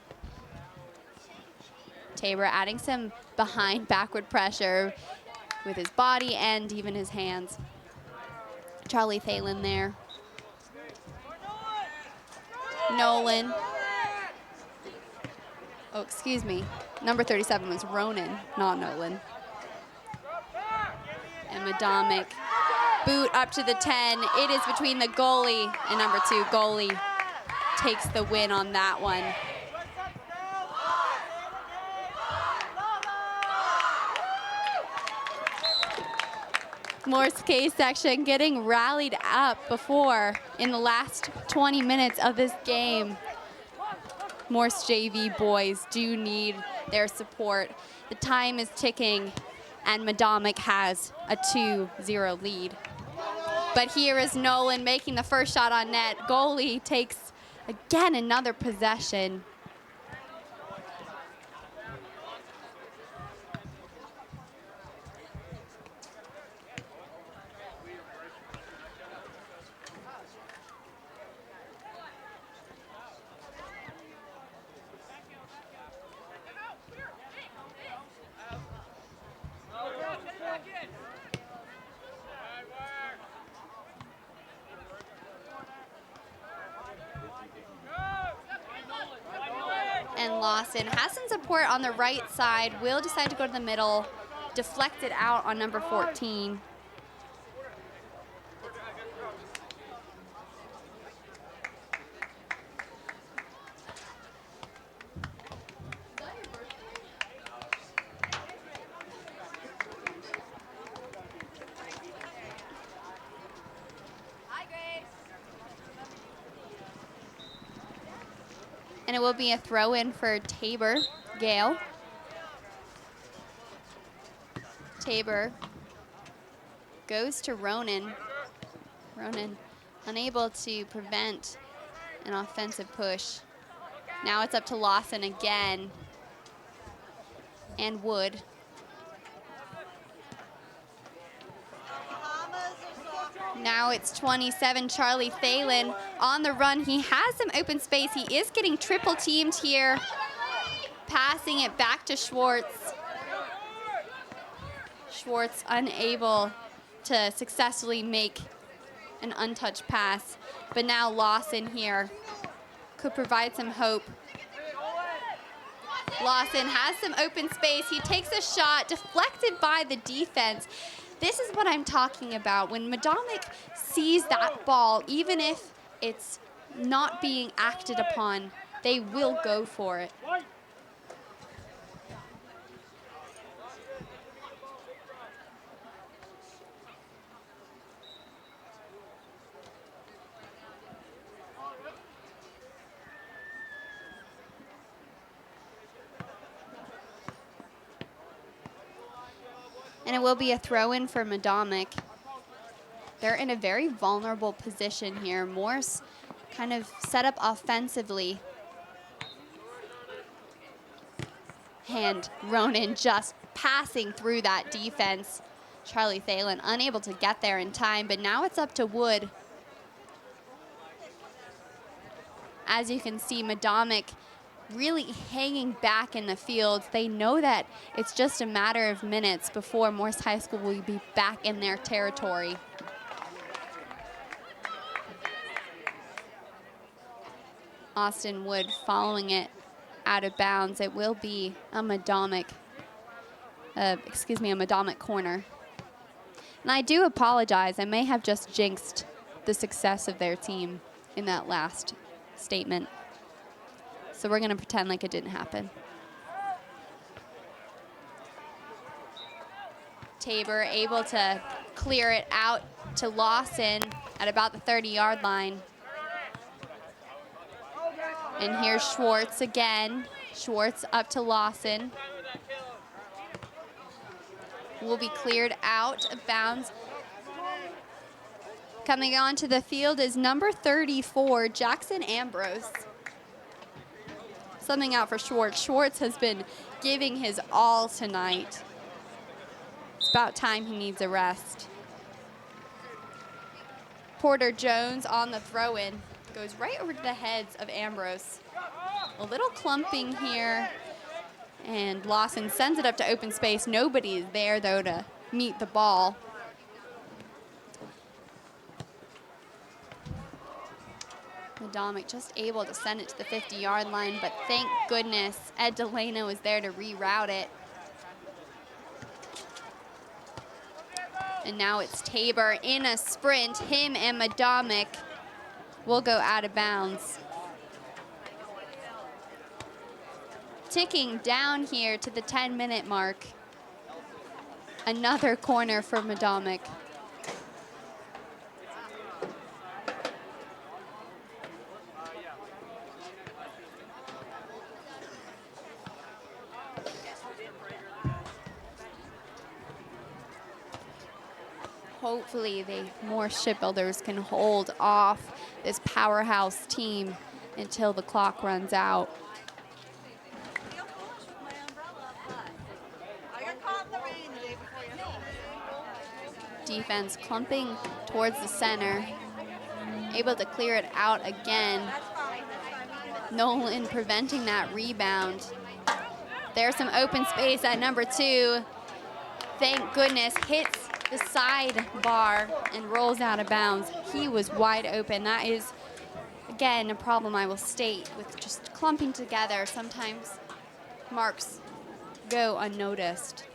Tabor adding some behind backward pressure with his body and even his hands. Charlie Thalen there. Nolan. Oh, excuse me. Number 37 was Ronan, not Nolan. And Medomak, boot up to the 10. It is between the goalie and number 2. Goalie takes the win on that one. Morse K section getting rallied up before in the last 20 minutes of this game. Morse JV boys do need their support. The time is ticking and Medomak has a 2-0 lead. But here is Nolan making the first shot on net. Goalie takes again another possession. And Lawson has some support on the right side, will decide to go to the middle, deflected out on number 14. And it will be a throw-in for Tabor Gale. Tabor goes to Ronan. Ronan unable to prevent an offensive push. Now it's up to Lawson again. And Wood. Now it's 27, Charlie Thalen on the run. He has some open space. He is getting triple teamed here. Passing it back to Schwartz. Schwartz unable to successfully make an untouched pass. But now Lawson here could provide some hope. Lawson has some open space. He takes a shot, deflected by the defense. This is what I'm talking about. When Medomak sees that ball, even if it's not being acted upon, they will go for it. And it will be a throw-in for Medomak. They're in a very vulnerable position here. Morse kind of set up offensively. And Ronan just passing through that defense. Charlie Thalen unable to get there in time, but now it's up to Wood. As you can see, Medomak really hanging back in the field. They know that it's just a matter of minutes before Morse High School will be back in their territory. Austin Wood following it out of bounds. It will be a Medomak corner. And I do apologize. I may have just jinxed the success of their team in that last statement. So we're going to pretend like it didn't happen. Tabor able to clear it out to Lawson at about the 30-yard line. And here's Schwartz again. Schwartz up to Lawson. Will be cleared out of bounds. Coming onto the field is number 34, Jackson Ambrose. Something out for Schwartz. Schwartz has been giving his all tonight. It's about time he needs a rest. Porter Jones on the throw-in. Goes right over to the heads of Ambrose. A little clumping here. And Lawson sends it up to open space. Nobody is there, though, to meet the ball. Medomak just able to send it to the 50-yard line, but thank goodness Ed Delano was there to reroute it. And now it's Tabor in a sprint. Him and Medomak will go out of bounds. Ticking down here to the 10-minute mark. Another corner for Medomak. Hopefully the Morse Shipbuilders can hold off this powerhouse team until the clock runs out. Defense clumping towards the center, able to clear it out again. Nolan preventing that rebound. There's some open space at number 2. Thank goodness, hits the side bar and rolls out of bounds. He was wide open. That is, again, a problem I will state with just clumping together. Sometimes marks go unnoticed.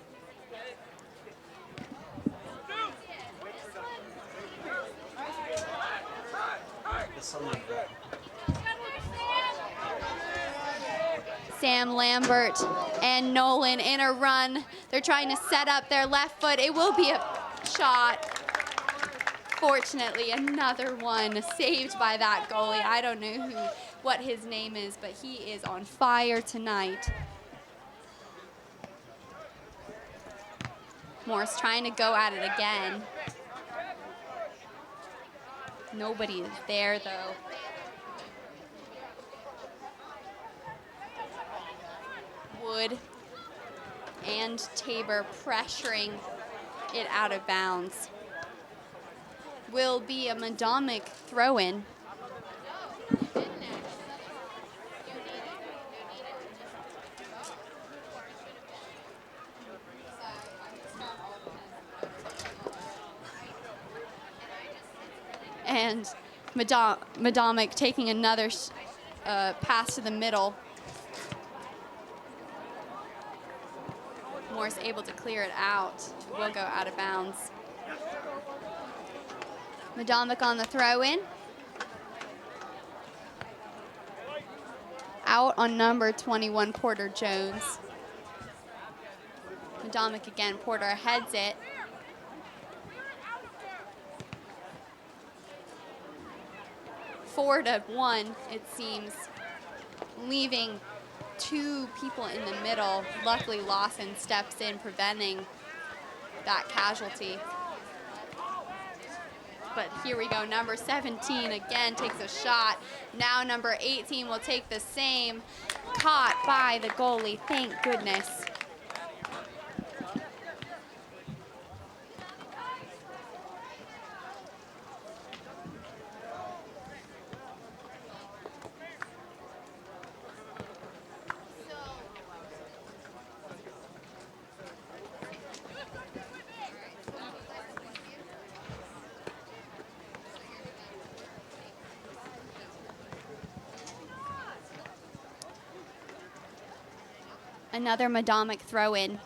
Sam Lambert and Nolan in a run. They're trying to set up their left foot. It will be a shot. Fortunately, another one saved by that goalie. I don't know what his name is, but he is on fire tonight. Morse trying to go at it again. Nobody is there, though. Wood and Tabor pressuring it out of bounds. Will be a Medomak throw-in. And Medomak taking another pass to the middle. Morse able to clear it out. Will go out of bounds. Medomak on the throw-in. out on number 21, Porter Jones. Medomak again, Porter heads it. Four to one, it seems, leaving two people in the middle. Luckily, Lawson steps in, preventing that casualty. But here we go, number 17 again takes a shot. Now number 18 will take the same. Caught by the goalie, thank goodness. Another Medomak throw-in.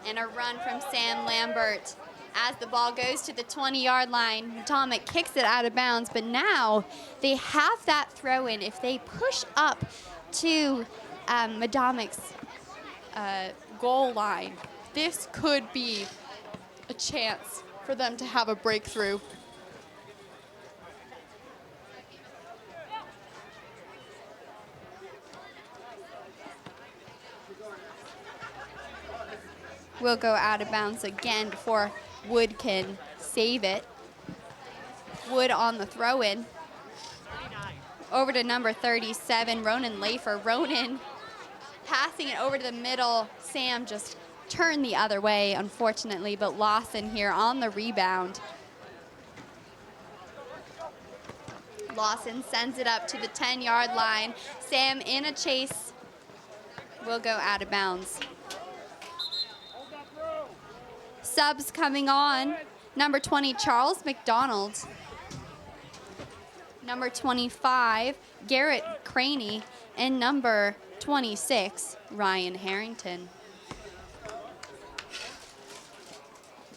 And a run from Sam Lambert. As the ball goes to the 20-yard line, Medomak kicks it out of bounds, but now they have that throw-in. If they push up to Medomak's goal line, this could be a chance for them to have a breakthrough. Will go out of bounds again before Wood can save it. Wood on the throw-in. Over to number 37, Ronan Lafer. Ronan passing it over to the middle. Sam just turned the other way, unfortunately, but Lawson here on the rebound. Lawson sends it up to the 10-yard line. Sam in a chase will go out of bounds. Subs coming on. Number 20, Charles McDonald. Number 25, Garrett Craney. And number 26, Ryan Harrington.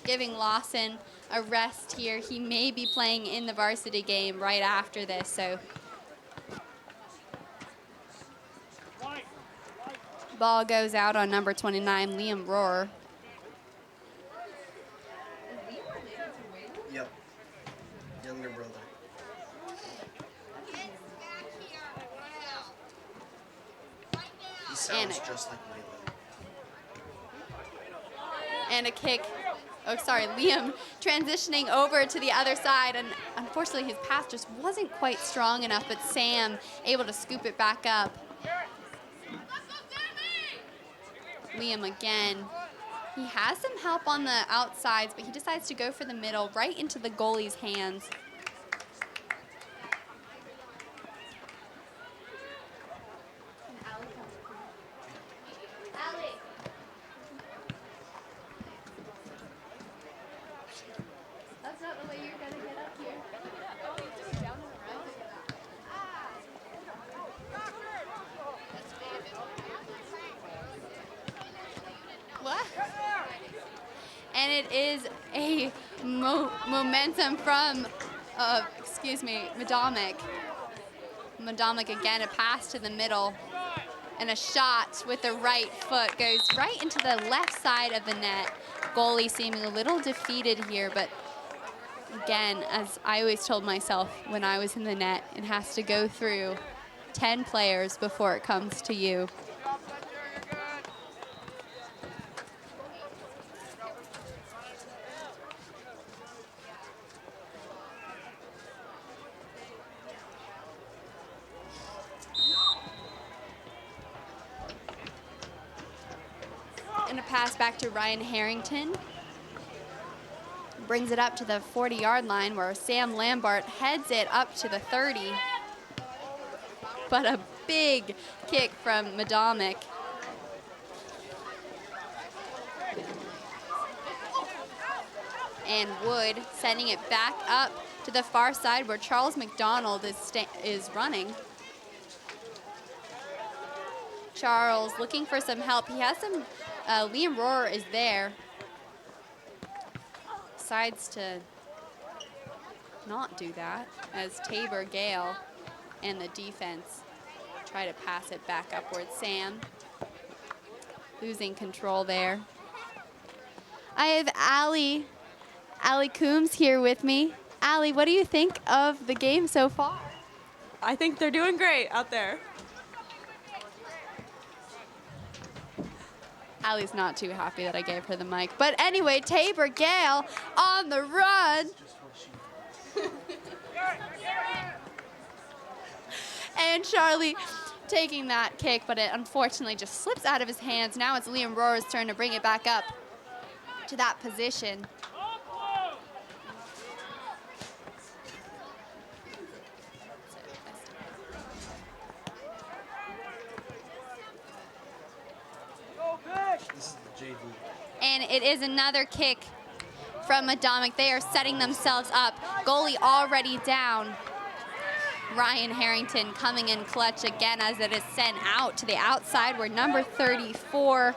Giving Lawson a rest here. He may be playing in the varsity game right after this, so. Ball goes out on number 29, Liam Rohr. Yep. Younger brother. He sounds just like Waylon. And a kick. Oh, sorry, Liam transitioning over to the other side, and unfortunately his pass just wasn't quite strong enough, but Sam able to scoop it back up. Liam again. He has some help on the outsides, but he decides to go for the middle, right into the goalie's hands. That's not the way you're going to get up here. What? And it is a momentum from, Medomak. Medomak again, a pass to the middle. And a shot with the right foot goes right into the left side of the net. Goalie seeming a little defeated here, but again, as I always told myself when I was in the net, it has to go through 10 players before it comes to you. And a pass back to Ryan Harrington. Brings it up to the 40-yard line where Sam Lambert heads it up to the 30. But a big kick from Medomak. And Wood sending it back up to the far side where Charles McDonald is running. Charles looking for some help. He has some, Liam Rohrer is there. Decides to not do that as Tabor Gale and the defense try to pass it back upwards. Sam losing control there. I have Allie Coombs here with me. Allie, what do you think of the game so far? I think they're doing great out there. Allie's not too happy that I gave her the mic. But anyway, Tabor Gale on the run. And Charlie taking that kick, but it unfortunately just slips out of his hands. Now it's Liam Rohrer's turn to bring it back up to that position. This is the JV. And it is another kick from Medomak. They are setting themselves up. Goalie already down. Ryan Harrington coming in clutch again as it is sent out to the outside where number 34,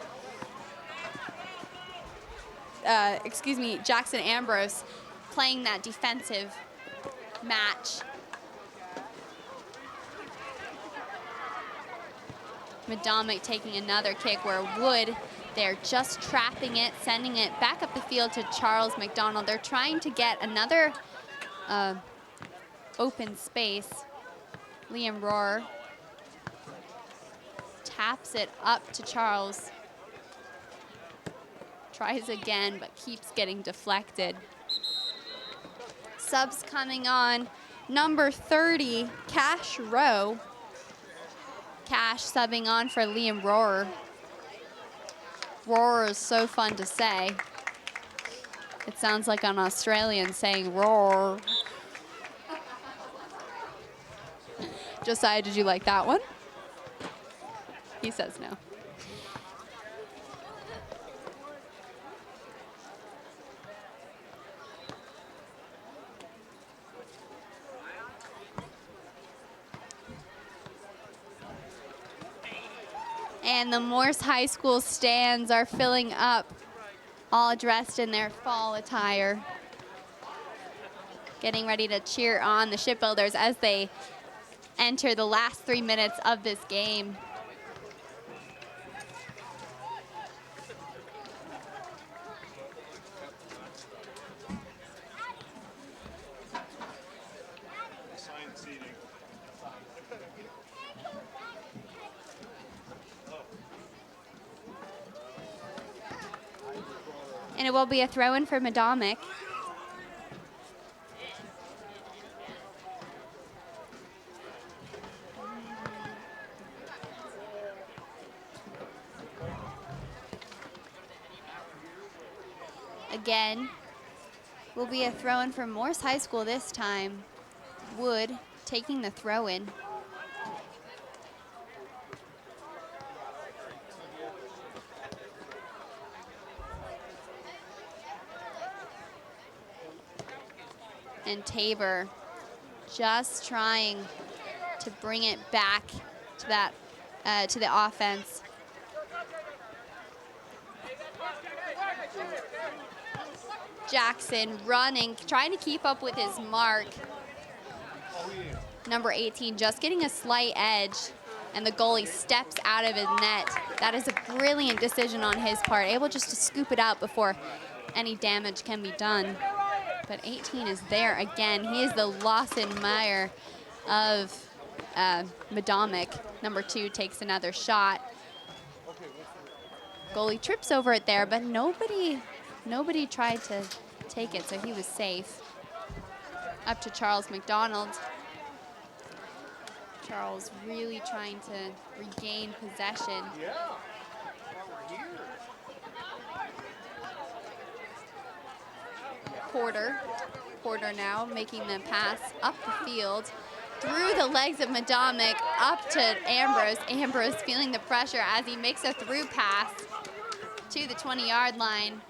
Jackson Ambrose playing that defensive match. Medomak taking another kick where Wood, they're just trapping it, sending it back up the field to Charles McDonald. They're trying to get another open space. Liam Rohrer taps it up to Charles. Tries again, but keeps getting deflected. Subs coming on. Number 30, Cash Rowe. Cash subbing on for Liam Rohrer. Rohrer is so fun to say. It sounds like an Australian saying roar. Josiah, did you like that one? He says no. And the Morse High School stands are filling up, all dressed in their fall attire. Getting ready to cheer on the Shipbuilders as they enter the last 3 minutes of this game. And it will be a throw-in for Medomak. Again, will be a throw-in for Morse High School this time. Wood taking the throw-in. And Tabor just trying to bring it back to that to the offense. Jackson running, trying to keep up with his mark. Number 18 just getting a slight edge, and the goalie steps out of his net. That is a brilliant decision on his part, able just to scoop it out before any damage can be done. But 18 is there again. He is the Lawson Meyer of Medomak. Number 2 takes another shot. Goalie trips over it there, but nobody tried to take it, so he was safe. Up to Charles McDonald. Charles really trying to regain possession. Porter now making the pass up the field through the legs of Medomak up to Ambrose. Ambrose feeling the pressure as he makes a through pass to the 20-yard line.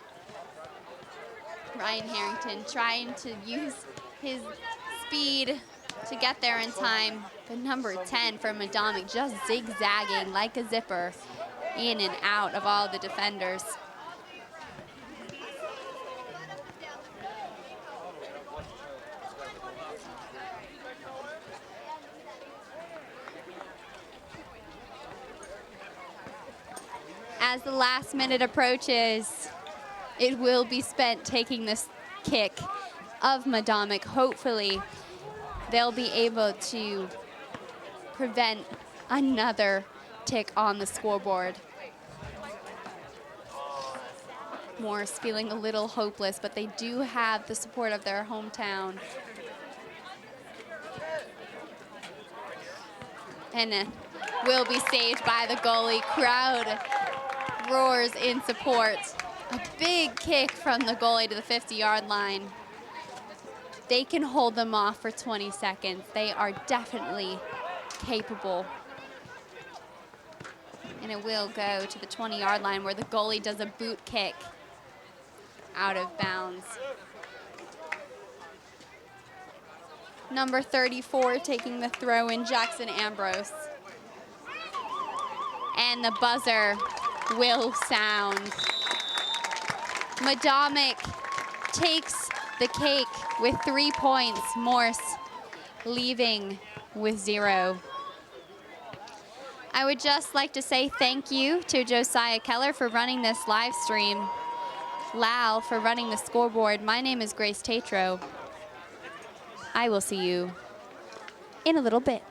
Ryan Harrington trying to use his speed to get there in time. But number 10 for Medomak just zigzagging like a zipper in and out of all the defenders. As the last minute approaches, it will be spent taking this kick of Medomak. Hopefully, they'll be able to prevent another tick on the scoreboard. Morse feeling a little hopeless, but they do have the support of their hometown. And will be saved by the goalie. Crowd roars in support. A big kick from the goalie to the 50-yard line. They can hold them off for 20 seconds. They are definitely capable. And it will go to the 20-yard line where the goalie does a boot kick out of bounds. Number 34 taking the throw in, Jackson Ambrose. And the buzzer will sound. Medomak takes the cake with 3 points. Morse leaving with 0. I would just like to say thank you to Josiah Keller for running this live stream, Lal for running the scoreboard. My name is Grace Tatro. I will see you in a little bit.